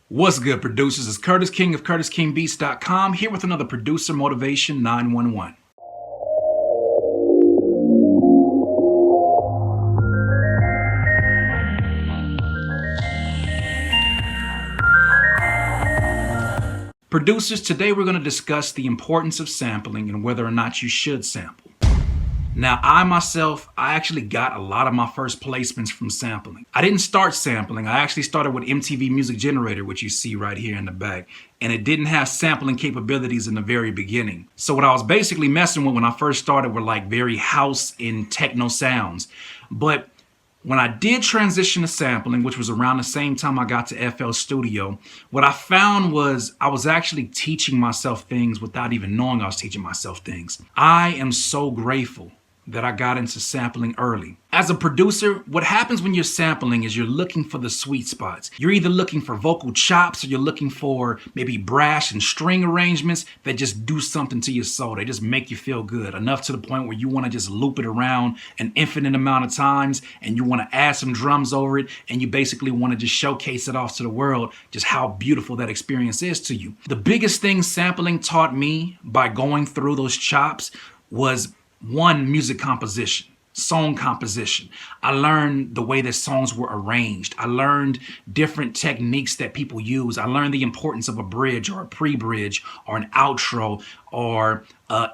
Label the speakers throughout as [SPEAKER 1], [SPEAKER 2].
[SPEAKER 1] What's good, producers? It's Curtis King of CurtisKingBeats.com here with another Producer Motivation 911. Producers, today we're going to discuss the importance of sampling and whether or not you should sample. Now, I actually got a lot of my first placements from sampling. I didn't start sampling. I actually started with MTV Music Generator, which you see right here in the back. And it didn't have sampling capabilities in the very beginning. So what I was basically messing with when I first started were like very house and techno sounds. But when I did transition to sampling, which was around the same time I got to FL Studio, what I found was I was actually teaching myself things without even knowing I was teaching myself things. I am so grateful that I got into sampling early. As a producer, what happens when you're sampling is you're looking for the sweet spots. You're either looking for vocal chops or you're looking for maybe brass and string arrangements that just do something to your soul. They just make you feel good, enough to the point where you want to just loop it around an infinite amount of times and you want to add some drums over it and you basically want to just showcase it off to the world just how beautiful that experience is to you. The biggest thing sampling taught me by going through those chops was one, music composition, song composition. I learned the way that songs were arranged. I learned different techniques that people use. I learned the importance of a bridge or a pre-bridge or an outro or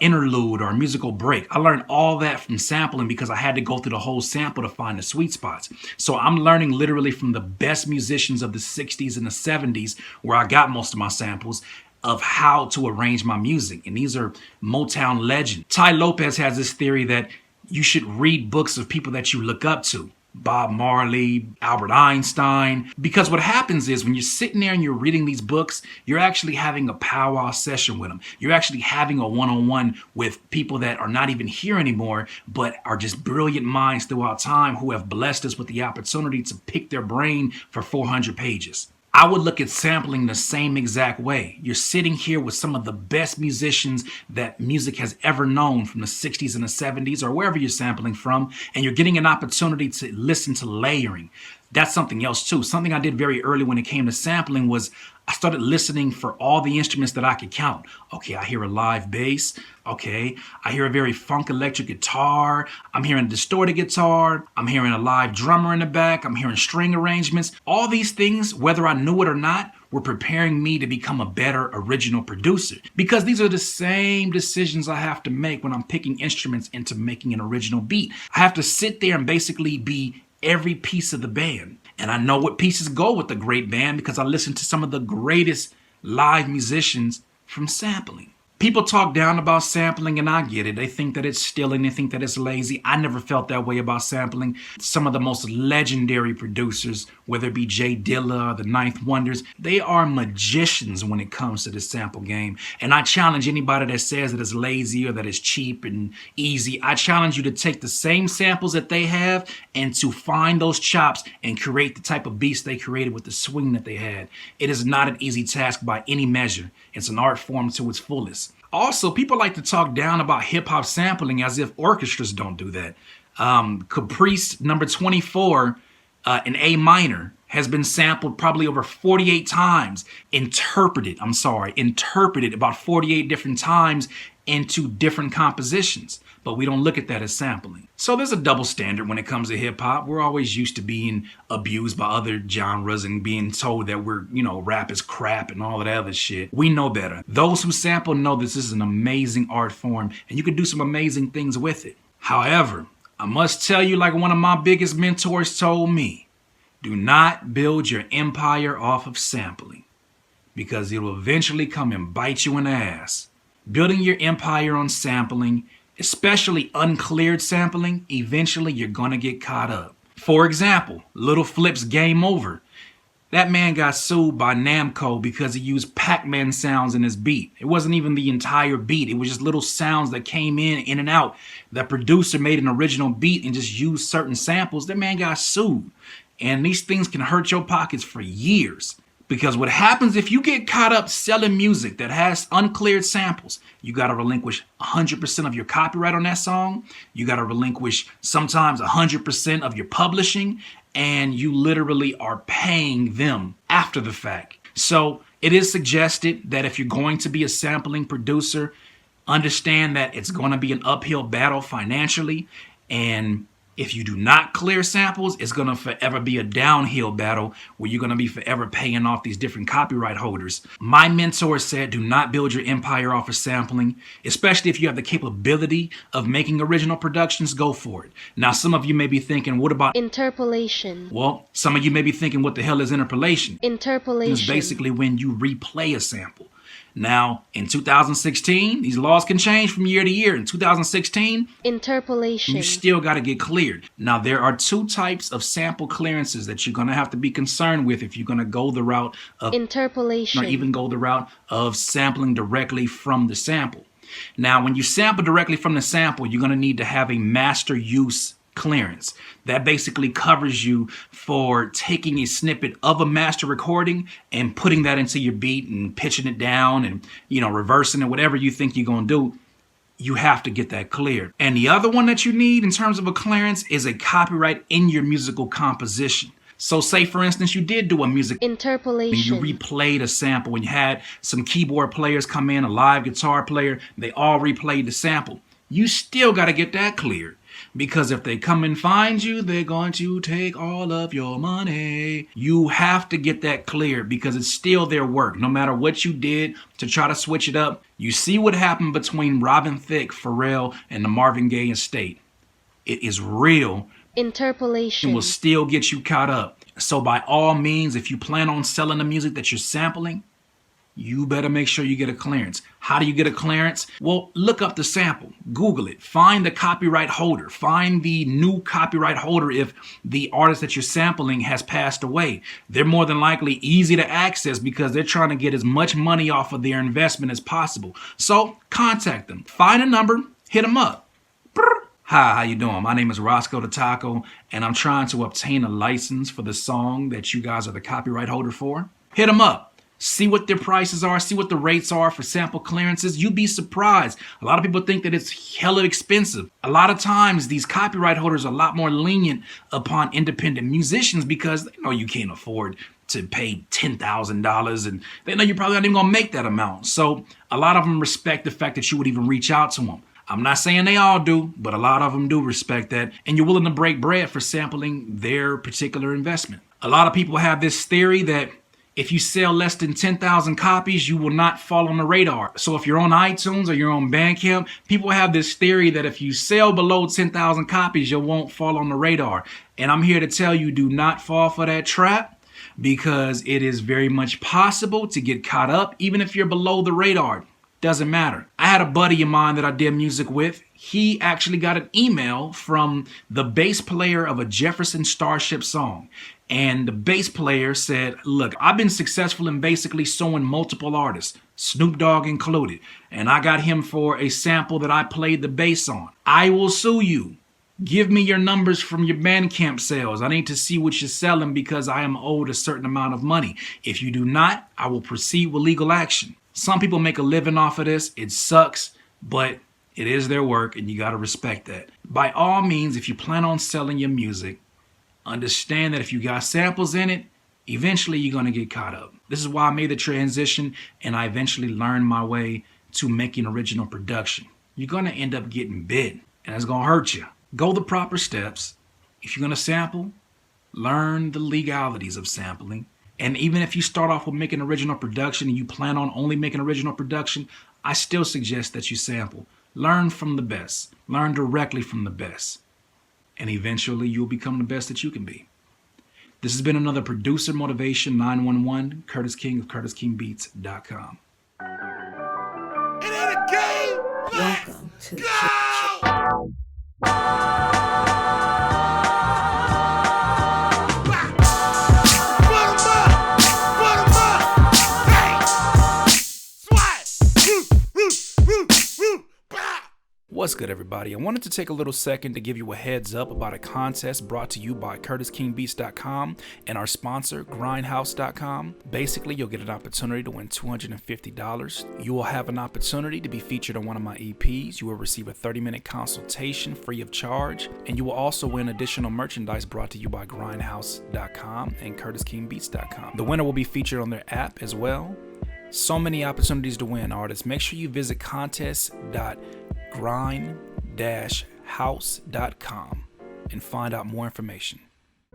[SPEAKER 1] interlude or a musical break. I learned all that from sampling because I had to go through the whole sample to find the sweet spots. So I'm learning literally from the best musicians of the 60s and the 70s, where I got most of my samples, of how to arrange my music. And these are Motown legends. Ty Lopez has this theory that you should read books of people that you look up to. Bob Marley, Albert Einstein. Because what happens is when you're sitting there and you're reading these books, you're actually having a powwow session with them. You're actually having a one-on-one with people that are not even here anymore, but are just brilliant minds throughout time who have blessed us with the opportunity to pick their brain for 400 pages. I would look at sampling the same exact way. You're sitting here with some of the best musicians that music has ever known from the 60s and the 70s or wherever you're sampling from, and you're getting an opportunity to listen to layering. That's something else too. Something I did very early when it came to sampling was I started listening for all the instruments that I could count. Okay, I hear a live bass. Okay, I hear a very funk electric guitar. I'm hearing a distorted guitar. I'm hearing a live drummer in the back. I'm hearing string arrangements. All these things, whether I knew it or not, were preparing me to become a better original producer. Because these are the same decisions I have to make when I'm picking instruments into making an original beat. I have to sit there and basically be every piece of the band. And I know what pieces go with a great band because I listen to some of the greatest live musicians from sampling. People talk down about sampling, and I get it. They think that it's stealing. They think that it's lazy. I never felt that way about sampling. Some of the most legendary producers, whether it be Jay Dilla or the Ninth Wonders, they are magicians when it comes to the sample game. And I challenge anybody that says that it's lazy or that it's cheap and easy. I challenge you to take the same samples that they have and to find those chops and create the type of beats they created with the swing that they had. It is not an easy task by any measure. It's an art form to its fullest. Also, people like to talk down about hip-hop sampling as if orchestras don't do that. Caprice number 24 in A minor has been sampled probably over 48 times, interpreted about 48 different times into different compositions. But we don't look at that as sampling. So there's a double standard when it comes to hip hop. We're always used to being abused by other genres and being told that rap is crap and all of that other shit. We know better. Those who sample know this is an amazing art form and you can do some amazing things with it. However, I must tell you, like one of my biggest mentors told me, do not build your empire off of sampling because it will eventually come and bite you in the ass. Building your empire on sampling, especially uncleared sampling, eventually you're gonna get caught up. For example, Little Flip's Game Over. That man got sued by Namco because he used Pac-Man sounds in his beat. It wasn't even the entire beat. It was just little sounds that came in and out. The producer made an original beat and just used certain samples. That man got sued. And these things can hurt your pockets for years. Because what happens if you get caught up selling music that has uncleared samples, you got to relinquish 100% of your copyright on that song. You got to relinquish sometimes 100% of your publishing, and you literally are paying them after the fact. So it is suggested that if you're going to be a sampling producer, understand that it's going to be an uphill battle financially. And if you do not clear samples, it's going to forever be a downhill battle where you're going to be forever paying off these different copyright holders. My mentor said, do not build your empire off of sampling, especially if you have the capability of making original productions, go for it. Now, some of you may be thinking, what about
[SPEAKER 2] interpolation?
[SPEAKER 1] Well, some of you may be thinking, what the hell is interpolation?
[SPEAKER 2] Interpolation
[SPEAKER 1] It's basically when you replay a sample. Now, in 2016, these laws can change from year to year. In 2016,
[SPEAKER 2] interpolation,
[SPEAKER 1] you still got to get cleared. Now, there are two types of sample clearances that you're going to have to be concerned with if you're going to go the route of
[SPEAKER 2] interpolation,
[SPEAKER 1] or even go the route of sampling directly from the sample. Now, when you sample directly from the sample, you're going to need to have a master use clearance. That basically covers you for taking a snippet of a master recording and putting that into your beat and pitching it down and, reversing it, whatever you think you're going to do. You have to get that cleared. And the other one that you need in terms of a clearance is a copyright in your musical composition. So say, for instance, you did do a music
[SPEAKER 2] interpolation,
[SPEAKER 1] and you replayed a sample and you had some keyboard players come in, a live guitar player, they all replayed the sample. You still got to get that cleared. Because if they come and find you, they're going to take all of your money. You have to get that cleared because it's still their work. No matter what you did to try to switch it up, you see what happened between Robin Thicke, Pharrell, and the Marvin Gaye estate. It is real.
[SPEAKER 2] Interpolation
[SPEAKER 1] It will still get you caught up. So by all means, if you plan on selling the music that you're sampling, you better make sure you get a clearance. How do you get a clearance? Well, look up the sample. Google it. Find the copyright holder. Find the new copyright holder if the artist that you're sampling has passed away. They're more than likely easy to access because they're trying to get as much money off of their investment as possible. So contact them. Find a number. Hit them up. Hi, how you doing? My name is Roscoe the Taco, and I'm trying to obtain a license for the song that you guys are the copyright holder for. Hit them up. See what their prices are, see what the rates are for sample clearances. You'd be surprised. A lot of people think that it's hella expensive. A lot of times, these copyright holders are a lot more lenient upon independent musicians because they know you can't afford to pay $10,000 and they know you're probably not even going to make that amount. So a lot of them respect the fact that you would even reach out to them. I'm not saying they all do, but a lot of them do respect that. And you're willing to break bread for sampling their particular investment. A lot of people have this theory that if you sell less than 10,000 copies, you will not fall on the radar. So if you're on iTunes or you're on Bandcamp, people have this theory that if you sell below 10,000 copies, you won't fall on the radar. And I'm here to tell you, do not fall for that trap because it is very much possible to get caught up, even if you're below the radar. Doesn't matter. I had a buddy of mine that I did music with. He actually got an email from the bass player of a Jefferson Starship song. And the bass player said, look, I've been successful in basically suing multiple artists, Snoop Dogg included. And I got him for a sample that I played the bass on. I will sue you. Give me your numbers from your Bandcamp sales. I need to see what you're selling because I am owed a certain amount of money. If you do not, I will proceed with legal action. Some people make a living off of this. It sucks, but it is their work and you got to respect that. By all means, if you plan on selling your music, understand that if you got samples in it, eventually you're going to get caught up. This is why I made the transition and I eventually learned my way to making original production. You're going to end up getting bit and it's going to hurt you. Go the proper steps. If you're going to sample, learn the legalities of sampling. And even if you start off with making original production and you plan on only making original production, I still suggest that you sample. Learn from the best. Learn directly from the best. And eventually you'll become the best that you can be. This has been another Producer Motivation 911, Curtis King of CurtisKingBeats.com.
[SPEAKER 3] It ain't a game.
[SPEAKER 4] Welcome to the
[SPEAKER 3] Go!
[SPEAKER 1] What's good, everybody? I wanted to take a little second to give you a heads up about a contest brought to you by CurtisKingBeats.com and our sponsor, Grindhouse.com. Basically, you'll get an opportunity to win $250. You will have an opportunity to be featured on one of my EPs. You will receive a 30-minute consultation free of charge, and you will also win additional merchandise brought to you by Grindhouse.com and CurtisKingBeats.com. The winner will be featured on their app as well. So many opportunities to win, artists. Make sure you visit contest.grind-house.com and find out more information.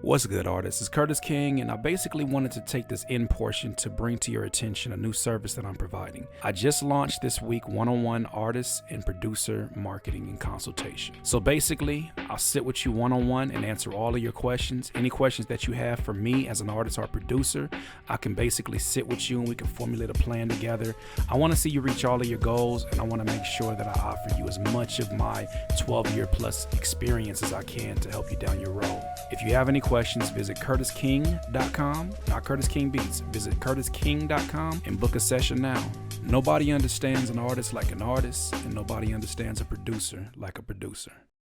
[SPEAKER 1] What's good, artists? It's Curtis King, and I basically wanted to take this end portion to bring to your attention a new service that I'm providing. I just launched this week one-on-one artist and producer marketing and consultation. So basically, I'll sit with you one-on-one and answer all of your questions. Any questions that you have for me as an artist or producer, I can basically sit with you and we can formulate a plan together. I want to see you reach all of your goals, and I want to make sure that I offer you as much of my 12-year plus experience as I can to help you down your road. If you have any questions, visit CurtisKing.com, not Curtis King Beats. Visit CurtisKing.com and book a session now. Nobody understands an artist like an artist, and nobody understands a producer like a producer.